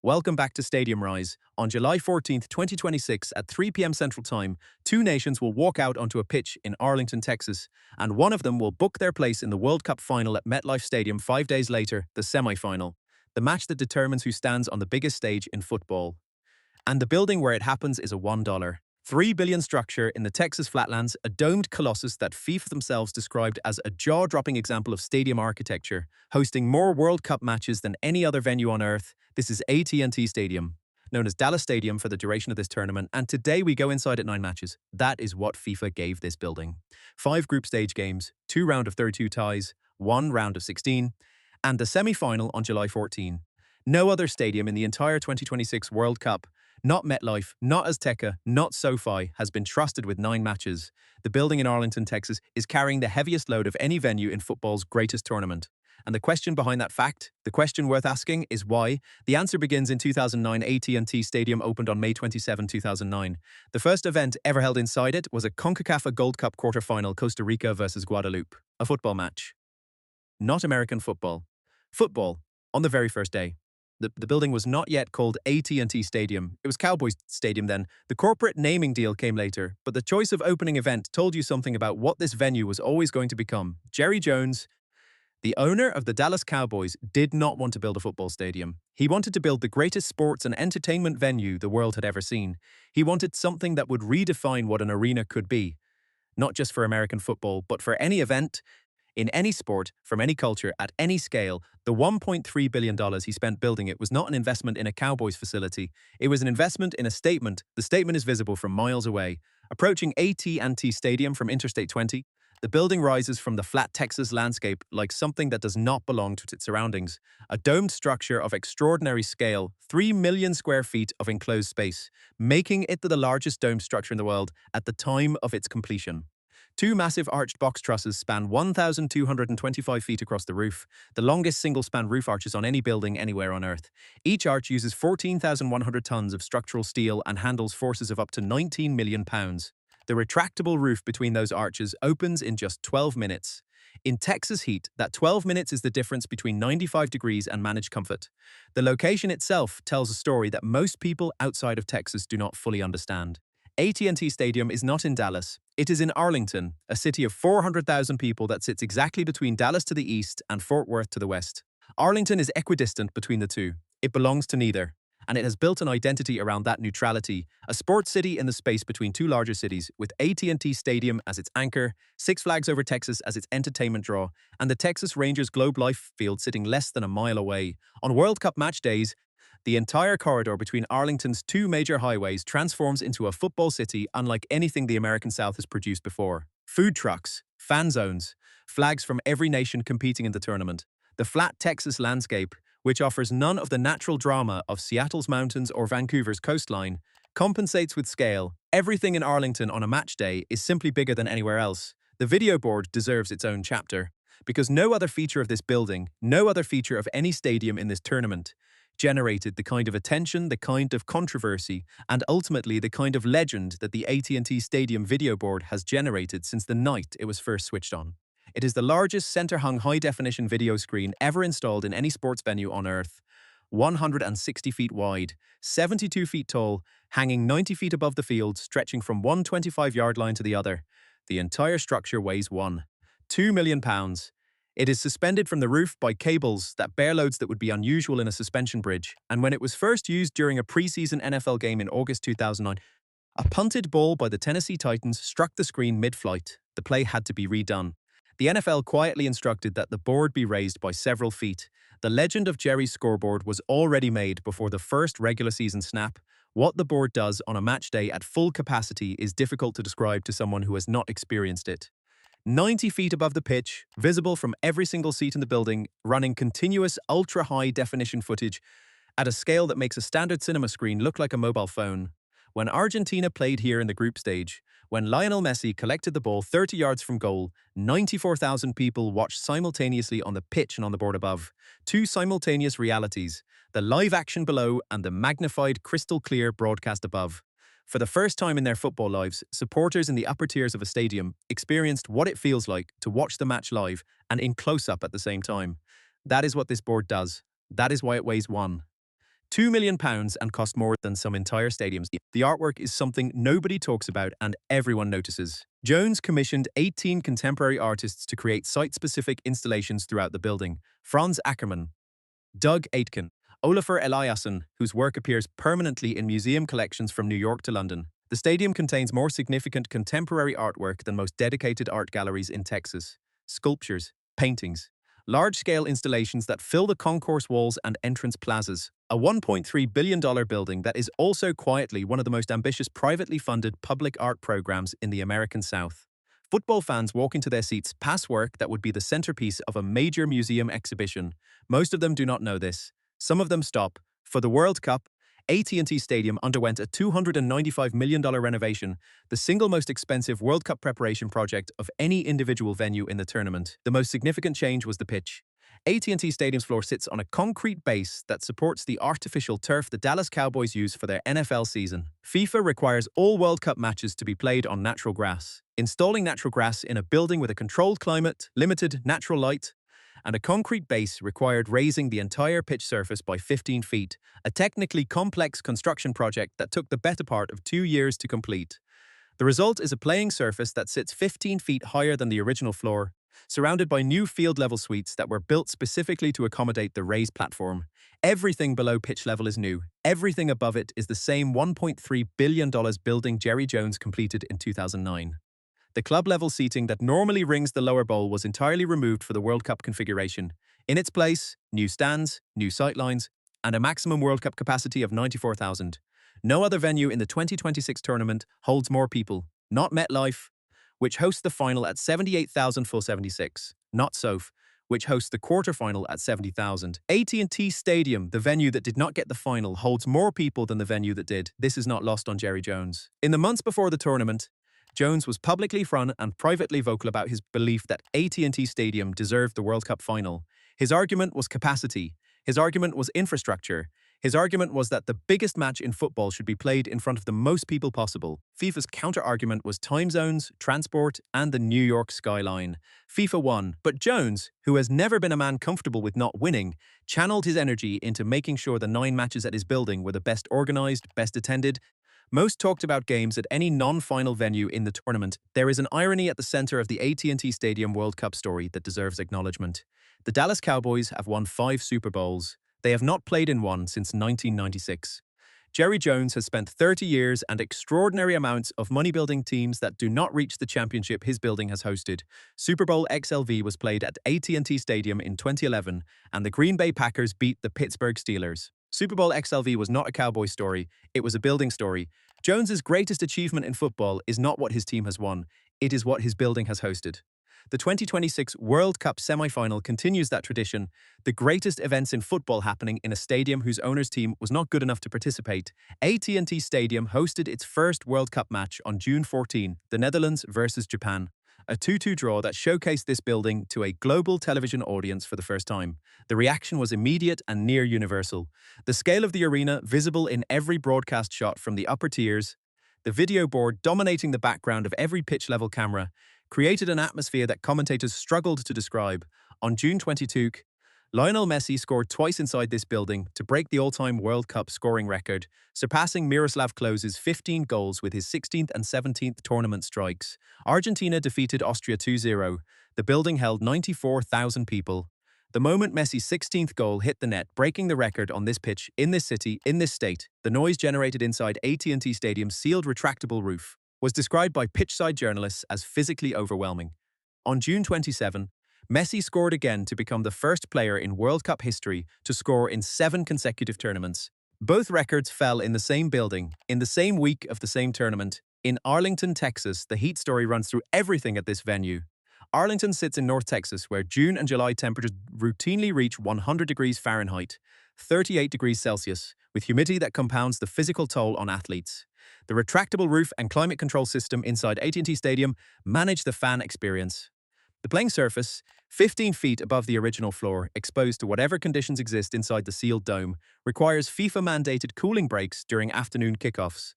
Welcome back to StadiumRise. On July 14th, 2026 at 3 p.m. Central Time, two nations will walk out onto a pitch in Arlington, Texas, and one of them will book their place in the World Cup final at MetLife Stadium 5 days later, the semi-final, the match that determines who stands on the biggest stage in football. And the building where it happens is a $1, $3 billion structure in the Texas flatlands, a domed colossus that FIFA themselves described as a jaw-dropping example of stadium architecture, hosting more World Cup matches than any other venue on Earth. This is AT&T Stadium, known as Dallas Stadium for the duration of this tournament, and today we go inside at 9 matches. That is what FIFA gave this building. 5 group stage games, 2 round of 32 ties, 1 round of 16, and the semi-final on July 14. No other stadium in the entire 2026 World Cup, not MetLife, not Azteca, not SoFi, has been trusted with 9 matches. The building in Arlington, Texas, is carrying the heaviest load of any venue in football's greatest tournament. And the question behind that fact, the question worth asking, is why? The answer begins in 2009. AT&T Stadium opened on May 27, 2009. The first event ever held inside it was a CONCACAF Gold Cup quarterfinal, Costa Rica versus Guadeloupe, a football match. Not American football. Football, on the very first day. The building was not yet called AT&T Stadium. It was Cowboys Stadium then. The corporate naming deal came later, but the choice of opening event told you something about what this venue was always going to become. Jerry Jones, the owner of the Dallas Cowboys, did not want to build a football stadium. He wanted to build the greatest sports and entertainment venue the world had ever seen. He wanted something that would redefine what an arena could be. Not just for American football, but for any event, in any sport, from any culture, at any scale. The $1.3 billion he spent building it was not an investment in a Cowboys facility. It was an investment in a statement. The statement is visible from miles away. Approaching AT&T Stadium from Interstate 20, the building rises from the flat Texas landscape like something that does not belong to its surroundings. A domed structure of extraordinary scale, 3 million square feet of enclosed space, making it the largest domed structure in the world at the time of its completion. 2 massive arched box trusses span 1,225 feet across the roof, the longest single-span roof arches on any building anywhere on Earth. Each arch uses 14,100 tons of structural steel and handles forces of up to 19 million pounds. The retractable roof between those arches opens in just 12 minutes. In Texas heat, that 12 minutes is the difference between 95 degrees and managed comfort. The location itself tells a story that most people outside of Texas do not fully understand. AT&T Stadium is not in Dallas. It is in Arlington, a city of 400,000 people that sits exactly between Dallas to the east and Fort Worth to the west. Arlington is equidistant between the two. It belongs to neither, and it has built an identity around that neutrality, a sports city in the space between 2 larger cities, with AT&T Stadium as its anchor, Six Flags Over Texas as its entertainment draw, and the Texas Rangers Globe Life Field sitting less than a mile away. On World Cup match days, the entire corridor between Arlington's 2 major highways transforms into a football city unlike anything the American South has produced before. Food trucks, fan zones, flags from every nation competing in the tournament. The flat Texas landscape, which offers none of the natural drama of Seattle's mountains or Vancouver's coastline, compensates with scale. Everything in Arlington on a match day is simply bigger than anywhere else. The video board deserves its own chapter, because no other feature of this building, no other feature of any stadium in this tournament, generated the kind of attention, the kind of controversy, and ultimately the kind of legend that the AT&T Stadium video board has generated since the night it was first switched on. It is the largest center-hung high-definition video screen ever installed in any sports venue on Earth. 160 feet wide, 72 feet tall, hanging 90 feet above the field, stretching from one 25-yard line to the other. The entire structure weighs 2 million pounds. It is suspended from the roof by cables that bear loads that would be unusual in a suspension bridge, and when it was first used during a preseason NFL game in August 2009, a punted ball by the Tennessee Titans struck the screen mid-flight. The play had to be redone. The NFL quietly instructed that the board be raised by several feet. The legend of Jerry's scoreboard was already made before the first regular season snap. What the board does on a match day at full capacity is difficult to describe to someone who has not experienced it. 90 feet above the pitch, visible from every single seat in the building, running continuous ultra-high definition footage at a scale that makes a standard cinema screen look like a mobile phone. When Argentina played here in the group stage, when Lionel Messi collected the ball 30 yards from goal, 94,000 people watched simultaneously on the pitch and on the board above. 2 simultaneous realities, the live action below and the magnified crystal clear broadcast above. For the first time in their football lives, supporters in the upper tiers of a stadium experienced what it feels like to watch the match live and in close-up at the same time. That is what this board does. That is why it weighs £2 million and cost more than some entire stadiums. The artwork is something nobody talks about and everyone notices. Jones commissioned 18 contemporary artists to create site-specific installations throughout the building. Franz Ackermann, Doug Aitken, Olafur Eliasson, whose work appears permanently in museum collections from New York to London. The stadium contains more significant contemporary artwork than most dedicated art galleries in Texas. Sculptures, paintings, large-scale installations that fill the concourse walls and entrance plazas. A $1.3 billion building that is also quietly one of the most ambitious privately funded public art programs in the American South. Football fans walk into their seats past work that would be the centerpiece of a major museum exhibition. Most of them do not know this. Some of them stop. For the World Cup, AT&T Stadium underwent a $295 million renovation, the single most expensive World Cup preparation project of any individual venue in the tournament. The most significant change was the pitch. AT&T Stadium's floor sits on a concrete base that supports the artificial turf the Dallas Cowboys use for their NFL season. FIFA requires all World Cup matches to be played on natural grass. Installing natural grass in a building with a controlled climate, limited natural light, and a concrete base required raising the entire pitch surface by 15 feet, a technically complex construction project that took the better part of 2 years to complete. The result is a playing surface that sits 15 feet higher than the original floor, surrounded by new field-level suites that were built specifically to accommodate the raised platform. Everything below pitch level is new. Everything above it is the same $1.3 billion building Jerry Jones completed in 2009. The club-level seating that normally rings the lower bowl was entirely removed for the World Cup configuration. In its place, new stands, new sightlines, and a maximum World Cup capacity of 94,000. No other venue in the 2026 tournament holds more people. Not MetLife, which hosts the final at 78,000 full 76. Not SoF, which hosts the quarterfinal at 70,000. AT&T Stadium, the venue that did not get the final, holds more people than the venue that did. This is not lost on Jerry Jones. In the months before the tournament, Jones was publicly front and privately vocal about his belief that AT&T Stadium deserved the World Cup final. His argument was capacity. His argument was infrastructure. His argument was that the biggest match in football should be played in front of the most people possible. FIFA's counter-argument was time zones, transport, and the New York skyline. FIFA won, but Jones, who has never been a man comfortable with not winning, channeled his energy into making sure the 9 matches at his building were the best organized, best attended, most talked about games at any non-final venue in the tournament. There is an irony at the center of the AT&T Stadium World Cup story that deserves acknowledgement. The Dallas Cowboys have won 5 Super Bowls. They have not played in one since 1996. Jerry Jones has spent 30 years and extraordinary amounts of money building teams that do not reach the championship his building has hosted. Super Bowl XLV was played at AT&T Stadium in 2011, and the Green Bay Packers beat the Pittsburgh Steelers. Super Bowl XLV was not a Cowboy story, it was a building story. Jones's greatest achievement in football is not what his team has won, it is what his building has hosted. The 2026 World Cup semi-final continues that tradition, the greatest events in football happening in a stadium whose owner's team was not good enough to participate. AT&T Stadium hosted its first World Cup match on June 14, the Netherlands versus Japan. A 2-2 draw that showcased this building to a global television audience for the first time. The reaction was immediate and near universal. The scale of the arena, visible in every broadcast shot from the upper tiers, the video board dominating the background of every pitch-level camera, created an atmosphere that commentators struggled to describe. On June 22, Lionel Messi scored twice inside this building to break the all-time World Cup scoring record, surpassing Miroslav Klose's 15 goals with his 16th and 17th tournament strikes. Argentina defeated Austria 2-0. The building held 94,000 people. The moment Messi's 16th goal hit the net, breaking the record on this pitch, in this city, in this state, the noise generated inside AT&T Stadium's sealed retractable roof was described by pitchside journalists as physically overwhelming. On June 27, Messi scored again to become the first player in World Cup history to score in 7 consecutive tournaments. Both records fell in the same building, in the same week of the same tournament. In Arlington, Texas, the heat story runs through everything at this venue. Arlington sits in North Texas, where June and July temperatures routinely reach 100 degrees Fahrenheit, 38 degrees Celsius, with humidity that compounds the physical toll on athletes. The retractable roof and climate control system inside AT&T Stadium manage the fan experience. The playing surface, 15 feet above the original floor, exposed to whatever conditions exist inside the sealed dome, requires FIFA-mandated cooling breaks during afternoon kickoffs.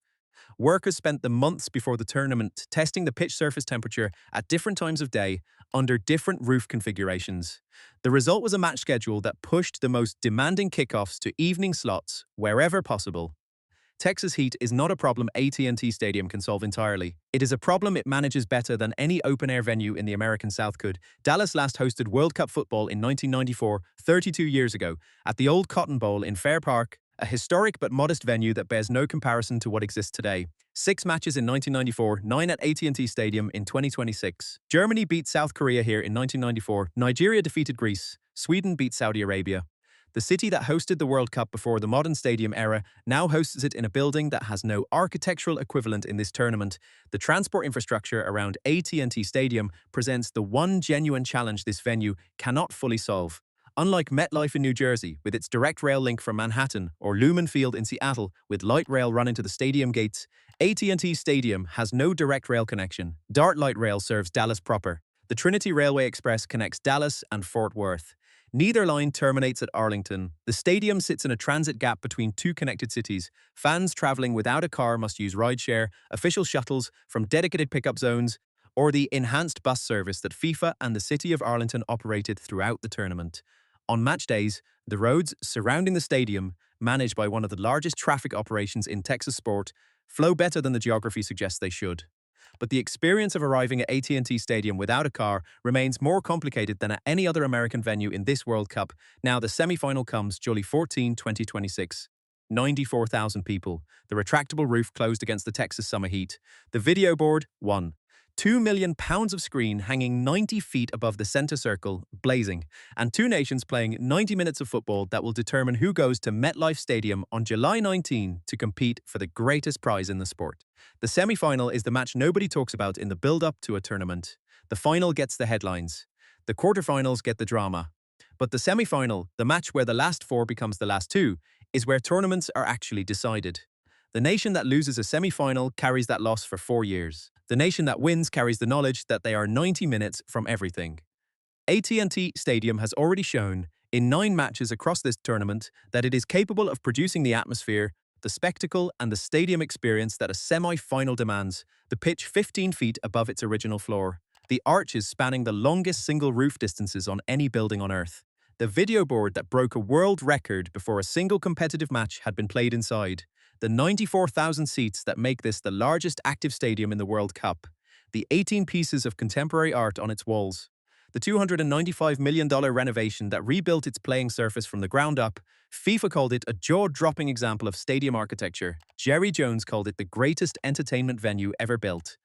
Workers spent the months before the tournament testing the pitch surface temperature at different times of day under different roof configurations. The result was a match schedule that pushed the most demanding kickoffs to evening slots wherever possible. Texas heat is not a problem AT&T Stadium can solve entirely. It is a problem it manages better than any open-air venue in the American South could. Dallas last hosted World Cup football in 1994, 32 years ago, at the old Cotton Bowl in Fair Park, a historic but modest venue that bears no comparison to what exists today. 6 matches in 1994, 9 at AT&T Stadium in 2026. Germany beat South Korea here in 1994, Nigeria defeated Greece, Sweden beat Saudi Arabia. The city that hosted the World Cup before the modern stadium era now hosts it in a building that has no architectural equivalent in this tournament. The transport infrastructure around AT&T Stadium presents the one genuine challenge this venue cannot fully solve. Unlike MetLife in New Jersey, with its direct rail link from Manhattan, or Lumen Field in Seattle, with light rail running to the stadium gates, AT&T Stadium has no direct rail connection. Dart Light Rail serves Dallas proper. The Trinity Railway Express connects Dallas and Fort Worth. Neither line terminates at Arlington. The stadium sits in a transit gap between two connected cities. Fans traveling without a car must use rideshare, official shuttles from dedicated pickup zones, or the enhanced bus service that FIFA and the city of Arlington operated throughout the tournament. On match days, the roads surrounding the stadium, managed by one of the largest traffic operations in Texas sport, flow better than the geography suggests they should. But the experience of arriving at AT&T Stadium without a car remains more complicated than at any other American venue in this World Cup. Now the semi-final comes July 14, 2026. 94,000 people. The retractable roof closed against the Texas summer heat. The video board, 1. 2 million pounds of screen hanging 90 feet above the center circle, blazing, and two nations playing 90 minutes of football that will determine who goes to MetLife Stadium on July 19 to compete for the greatest prize in the sport. The semi-final is the match nobody talks about in the build-up to a tournament. The final gets the headlines. The quarterfinals get the drama. But the semi-final, the match where the last 4 becomes the last 2, is where tournaments are actually decided. The nation that loses a semi-final carries that loss for 4 years. The nation that wins carries the knowledge that they are 90 minutes from everything. AT&T Stadium has already shown, in 9 matches across this tournament, that it is capable of producing the atmosphere, the spectacle, and the stadium experience that a semi-final demands, the pitch 15 feet above its original floor, the arches spanning the longest single roof distances on any building on Earth, the video board that broke a world record before a single competitive match had been played inside, the 94,000 seats that make this the largest active stadium in the World Cup, the 18 pieces of contemporary art on its walls, the $295 million renovation that rebuilt its playing surface from the ground up. FIFA called it a jaw-dropping example of stadium architecture. Jerry Jones called it the greatest entertainment venue ever built.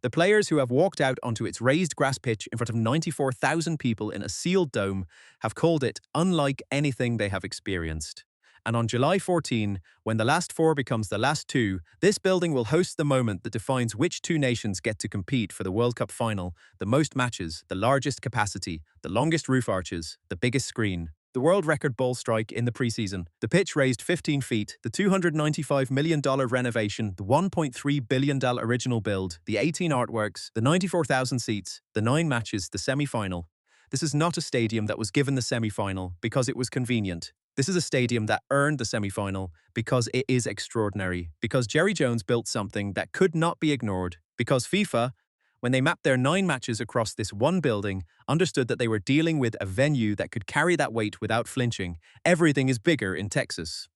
The players who have walked out onto its raised grass pitch in front of 94,000 people in a sealed dome have called it unlike anything they have experienced. And on July 14, when the last 4 becomes the last 2, this building will host the moment that defines which 2 nations get to compete for the World Cup final, the most matches, the largest capacity, the longest roof arches, the biggest screen, the world record ball strike in the preseason, the pitch raised 15 feet, the $295 million renovation, the $1.3 billion original build, the 18 artworks, the 94,000 seats, the 9 matches, the semi-final. This is not a stadium that was given the semi-final because it was convenient. This is a stadium that earned the semi-final because it is extraordinary, because Jerry Jones built something that could not be ignored, because FIFA, when they mapped their 9 matches across this one building, understood that they were dealing with a venue that could carry that weight without flinching. Everything is bigger in Texas.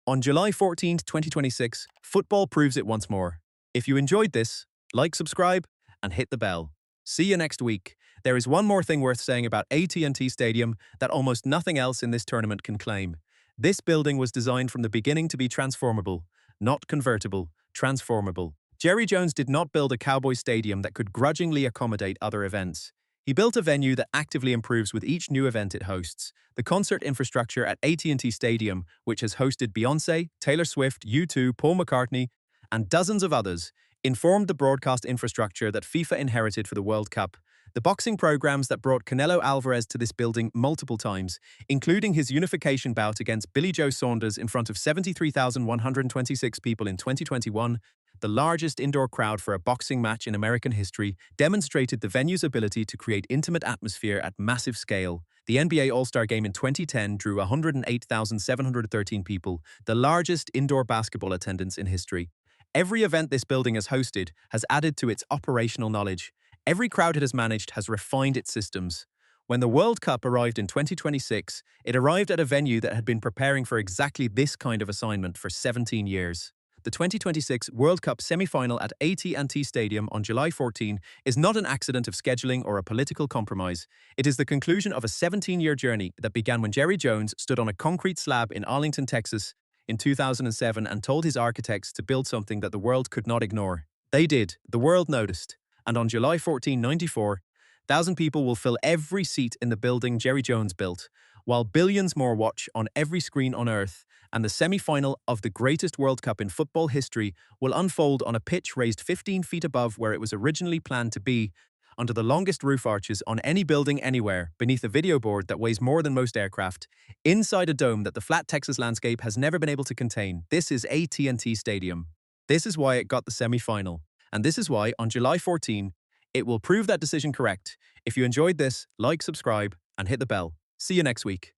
On July 14, 2026, football proves it once more. If you enjoyed this, like, subscribe, and hit the bell. See you next week. There is one more thing worth saying about AT&T Stadium that almost nothing else in this tournament can claim. This building was designed from the beginning to be transformable, not convertible, transformable. Jerry Jones did not build a Cowboy stadium that could grudgingly accommodate other events. He built a venue that actively improves with each new event it hosts. The concert infrastructure at AT&T Stadium, which has hosted Beyoncé, Taylor Swift, U2, Paul McCartney, and dozens of others, informed the broadcast infrastructure that FIFA inherited for the World Cup. The boxing programs that brought Canelo Alvarez to this building multiple times, including his unification bout against Billy Joe Saunders in front of 73,126 people in 2021, the largest indoor crowd for a boxing match in American history, demonstrated the venue's ability to create intimate atmosphere at massive scale. The NBA All-Star Game in 2010 drew 108,713 people, the largest indoor basketball attendance in history. Every event this building has hosted has added to its operational knowledge. Every crowd it has managed has refined its systems. When the World Cup arrived in 2026, it arrived at a venue that had been preparing for exactly this kind of assignment for 17 years. The 2026 World Cup semi-final at AT&T Stadium on July 14 is not an accident of scheduling or a political compromise. It is the conclusion of a 17-year journey that began when Jerry Jones stood on a concrete slab in Arlington, Texas, in 2007 and told his architects to build something that the world could not ignore. They did. The world noticed. And on July 14, 94, 1,000 people will fill every seat in the building Jerry Jones built, while billions more watch on every screen on Earth, and the semi-final of the greatest World Cup in football history will unfold on a pitch raised 15 feet above where it was originally planned to be, under the longest roof arches on any building anywhere, beneath a video board that weighs more than most aircraft, inside a dome that the flat Texas landscape has never been able to contain. This is AT&T Stadium. This is why it got the semi-final. And this is why, on July 14, it will prove that decision correct. If you enjoyed this, like, subscribe, and hit the bell. See you next week.